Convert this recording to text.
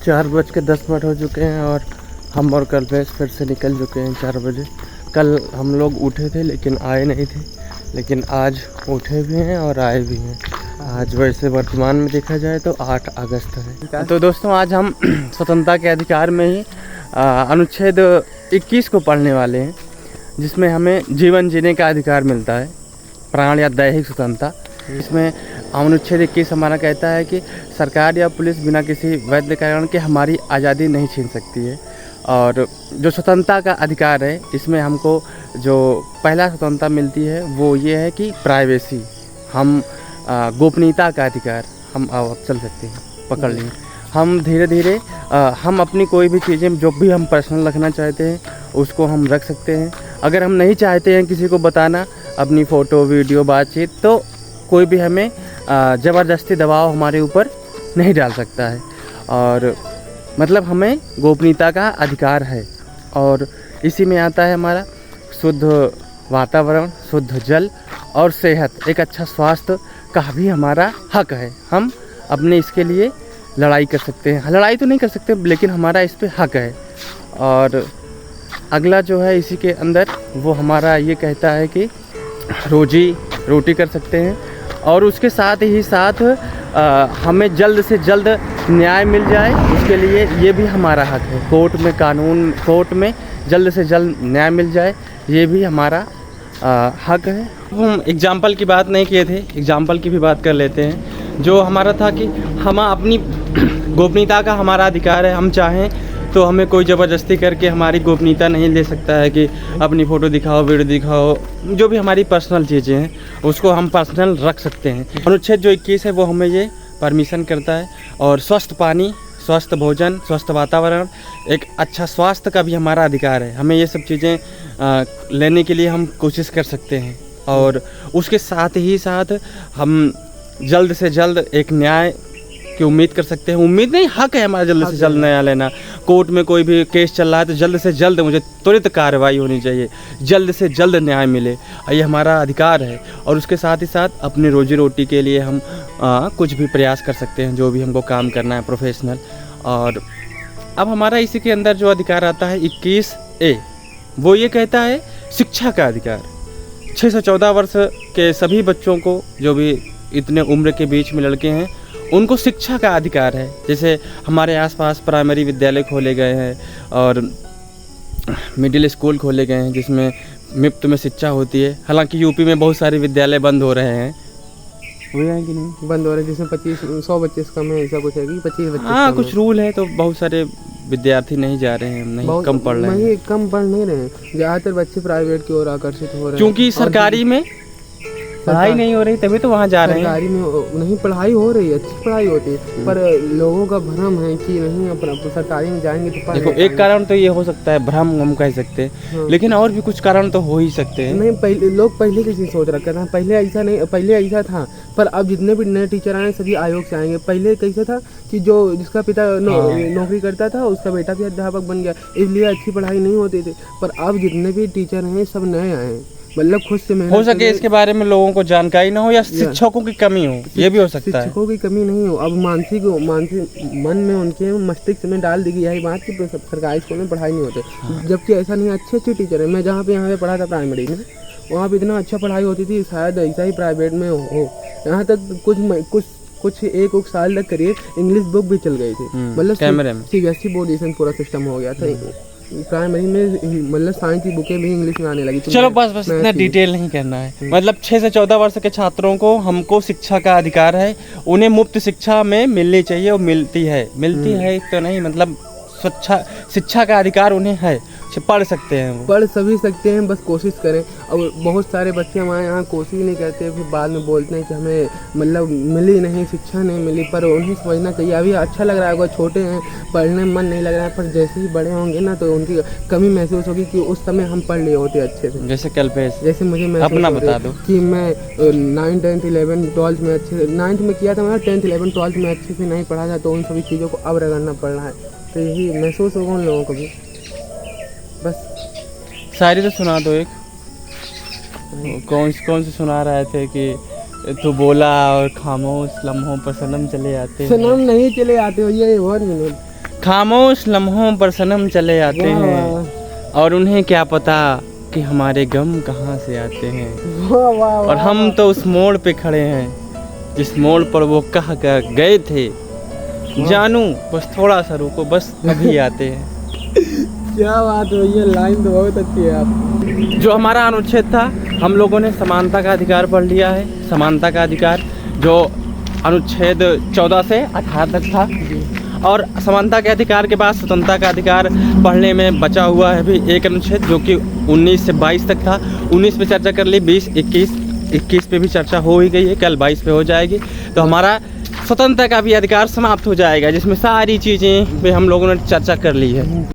4:10 हो चुके हैं और हम और कल्पेश फिर से निकल चुके हैं 4 बजे। कल हम लोग उठे थे लेकिन आए नहीं थे, लेकिन आज उठे भी हैं और आए भी हैं। आज वैसे वर्तमान में देखा जाए तो 8 अगस्त है। तो दोस्तों आज हम स्वतंत्रता के अधिकार में ही अनुच्छेद 21 को पढ़ने वाले हैं, जिसमें हमें जीवन जीने का अधिकार मिलता है, प्राण या दैहिक स्वतंत्रता। इसमें अनुच्छेद 21 हमारा कहता है कि सरकार या पुलिस बिना किसी वैध कारण के हमारी आज़ादी नहीं छीन सकती है। और जो स्वतंत्रता का अधिकार है, इसमें हमको जो पहला स्वतंत्रता मिलती है वो ये है कि प्राइवेसी, हम गोपनीयता का अधिकार हम चल सकते हैं, पकड़ लें। हम धीरे धीरे हम अपनी कोई भी चीज़ें जो भी हम पर्सनल रखना चाहते हैं उसको हम रख सकते हैं। अगर हम नहीं चाहते हैं किसी को बताना अपनी फ़ोटो वीडियो बातचीत, तो कोई भी हमें ज़बरदस्ती दबाव हमारे ऊपर नहीं डाल सकता है। और मतलब हमें गोपनीयता का अधिकार है। और इसी में आता है हमारा शुद्ध वातावरण, शुद्ध जल और सेहत, एक अच्छा स्वास्थ्य का भी हमारा हक है। हम अपने इसके लिए लड़ाई कर सकते हैं, लड़ाई तो नहीं कर सकते लेकिन हमारा इस पे हक है। और अगला जो है इसी के अंदर वो हमारा ये कहता है कि रोटी कर सकते हैं। और उसके साथ ही साथ हमें जल्द से जल्द न्याय मिल जाए, उसके लिए ये भी हमारा हक है। कोर्ट में जल्द से जल्द न्याय मिल जाए, ये भी हमारा हक है। हम एग्जाम्पल की बात नहीं किए थे, एग्जाम्पल की भी बात कर लेते हैं। जो हमारा था कि हम अपनी गोपनीयता का हमारा अधिकार है, हम चाहें तो हमें कोई ज़बरदस्ती करके हमारी गोपनीयता नहीं ले सकता है कि अपनी फ़ोटो दिखाओ, वीडियो दिखाओ, जो भी हमारी पर्सनल चीज़ें हैं उसको हम पर्सनल रख सकते हैं। अनुच्छेद जो 21 है वो हमें ये परमिशन करता है। और स्वस्थ पानी, स्वस्थ भोजन, स्वस्थ वातावरण, एक अच्छा स्वास्थ्य का भी हमारा अधिकार है। हमें ये सब चीज़ें लेने के लिए हम कोशिश कर सकते हैं। और उसके साथ ही साथ हम जल्द से जल्द एक न्याय की उम्मीद कर सकते हैं। उम्मीद नहीं, हक है हमारा जल्द से जल्द न्याय लेना। कोर्ट में कोई भी केस चल रहा है तो जल्द से जल्द मुझे त्वरित कार्रवाई होनी चाहिए, जल्द से जल्द न्याय मिले, ये हमारा अधिकार है। और उसके साथ ही साथ अपनी रोजी रोटी के लिए हम कुछ भी प्रयास कर सकते हैं, जो भी हमको काम करना है प्रोफेशनल। और अब हमारा इसी के अंदर जो अधिकार आता है 21A, वो ये कहता है शिक्षा का अधिकार। 6 से 14 वर्ष के सभी बच्चों को, जो भी इतने उम्र के बीच में लड़के हैं, उनको शिक्षा का अधिकार है। जैसे हमारे आसपास प्राइमरी विद्यालय खोले गए हैं और मिडिल स्कूल खोले गए हैं, जिसमें मुफ्त में शिक्षा होती है। हालांकि यूपी में बहुत सारे विद्यालय बंद हो रहे हैं, हुए हैं कि नहीं? बंद हो रहे हैं, जिसमें 100 बच्चे से कम है, ऐसा कुछ है कि 25 बच्चे? हाँ, कुछ रूल है तो बहुत सारे विद्यार्थी नहीं जा रहे हैं, नहीं कम पढ़ रहे हैं। कम पढ़ नहीं रहे हैं, ज़्यादातर बच्चे प्राइवेट की ओर आकर्षित हो रहे हैं, क्योंकि सरकारी में पढ़ाई नहीं हो रही, तभी तो वहाँ जा रहे हैं। सरकारी में नहीं पढ़ाई हो रही है, अच्छी पढ़ाई होती है, पर लोगों का भ्रम है कि नहीं अपना सरकारी में जाएंगे तो पढ़। देखो, एक कारण तो ये हो सकता है, भ्रम हम कह सकते हैं। हाँ। लेकिन और भी कुछ कारण तो हो ही सकते हैं। नहीं, लोग पहले की चीज़ सोच रखा था, पहले ऐसा नहीं, पहले ऐसा था, पर अब जितने भी नए टीचर आए सभी आयोग से आएंगे। पहले कैसा था कि जो जिसका पिता नौकरी करता था उसका बेटा भी अध्यापक बन गया, इसलिए अच्छी पढ़ाई नहीं होती थी। पर अब जितने भी टीचर हैं सब नए आए हैं, मतलब खुद से मेहनत। हो सके इसके बारे में लोगों को जानकारी ना हो, या शिक्षकों की कमी हो, ये भी हो सकता है। शिक्षकों की कमी नहीं हो, अब मानसिक मन में उनके मस्तिष्क में डाल दी गई यही बात कि सरकारी स्कूल में पढ़ाई नहीं होती। हाँ। जबकि ऐसा नहीं, अच्छे टीचर है। मैं जहाँ पे यहाँ पे पढ़ा था प्राइमरी में, वहाँ पे इतना अच्छा पढ़ाई होती थी, शायद ऐसा ही प्राइवेट में हो। यहाँ तक कुछ एक साल तक करिए इंग्लिश बुक भी चल गई थी, मतलब CBSE बोर्ड जैसा पूरा सिस्टम हो गया था। प्राइमरी में मतलब साइंस की बुकें भी इंग्लिश में आने लगी। चलो बस इतना डिटेल नहीं करना है। मतलब 6 से 14 वर्ष के छात्रों को हमको शिक्षा का अधिकार है, उन्हें मुफ्त शिक्षा में मिलनी चाहिए और मिलती है तो नहीं, मतलब शिक्षा का अधिकार उन्हें है, पढ़ सकते हैं, वो पढ़ सभी सकते हैं, बस कोशिश करें। और बहुत सारे बच्चे हमारे यहाँ कोशिश नहीं करते, फिर बाद में बोलते हैं कि हमें मतलब मिली नहीं, शिक्षा नहीं मिली। पर उन्हें समझना चाहिए, अभी अच्छा लग रहा है, अगर छोटे हैं पढ़ने में मन नहीं लग रहा है, पर जैसे ही बड़े होंगे ना तो उनकी कमी महसूस होगी कि उस समय हम पढ़ लिए होते अच्छे से। जैसे कल्पेश, जैसे मुझे अपना बता दो कि मैं 9, 10, 11, 12 में अच्छे से 9th में किया था, मैं 10, 11, 12 में अच्छे से नहीं पढ़ा था, तो उन सभी चीज़ों को अब रगड़ना पड़ रहा है। तो यही महसूस होगा उन लोगों को भी। बस शायरी तो सुना दो एक। कौन से सुना रहे थे कि तू बोला और खामोश लम्हों पर सनम चले आते। सनम नहीं चले आते हो, ये 1 मिनट खामोश लम्हों पर सनम चले आते हैं और उन्हें क्या पता कि हमारे गम कहाँ से आते हैं। और हम तो उस मोड़ पे खड़े हैं जिस मोड़ पर वो कह कर गए थे, जानू बस थोड़ा सा रुको, बस अभी आते हैं। क्या बात है, ये लाइन तो बहुत अच्छी है आप। जो हमारा अनुच्छेद था, हम लोगों ने समानता का अधिकार पढ़ लिया है। समानता का अधिकार जो अनुच्छेद 14 से 18 तक था, और समानता के अधिकार के बाद स्वतंत्रता का अधिकार पढ़ने में बचा हुआ है अभी एक अनुच्छेद जो कि 19 से 22 तक था। 19 पे चर्चा कर ली, 20, 21 पे भी चर्चा हो ही गई है, कल 22 पे हो जाएगी। तो हमारा स्वतंत्रता का भी अधिकार समाप्त हो जाएगा, जिसमें सारी चीज़ें पे हम लोगों ने चर्चा कर ली है।